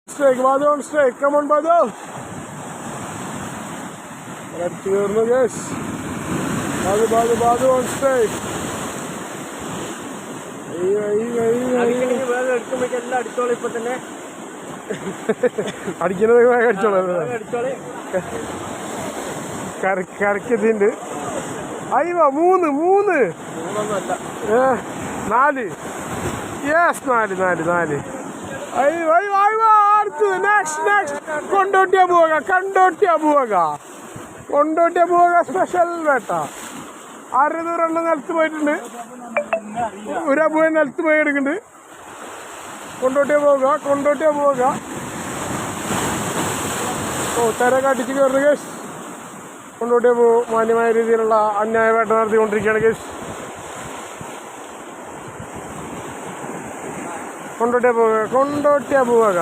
Strike, Badhu on strike. Come on, Badhu. Let's hear the guys. Badhu on strike. അടിക്കുന്നത് കരക്കത്തിണ്ട്. അയ്യോ 3 4 yes 4 അടുത്തത് next കൊണ്ടോട്ടിയ പോവുക special വേട്ട. 600 എണ്ണം നിലത്ത് പോയിട്ടുണ്ട്. ഒരു അബുവ നിലത്ത് പോയി എടുക്കുന്നുണ്ട്. കൊണ്ടോട്ടിയ പോവുക. തിര കടിച്ച് കയറുന്നു കേസ്. കൊണ്ടോട്ടിയ പോകും. മാന്യമായ രീതിയിലുള്ള അന്യായ വേട്ട നടത്തിക്കൊണ്ടിരിക്കുകയാണ് കേസ്. കൊണ്ടോട്ടിയ പോവുക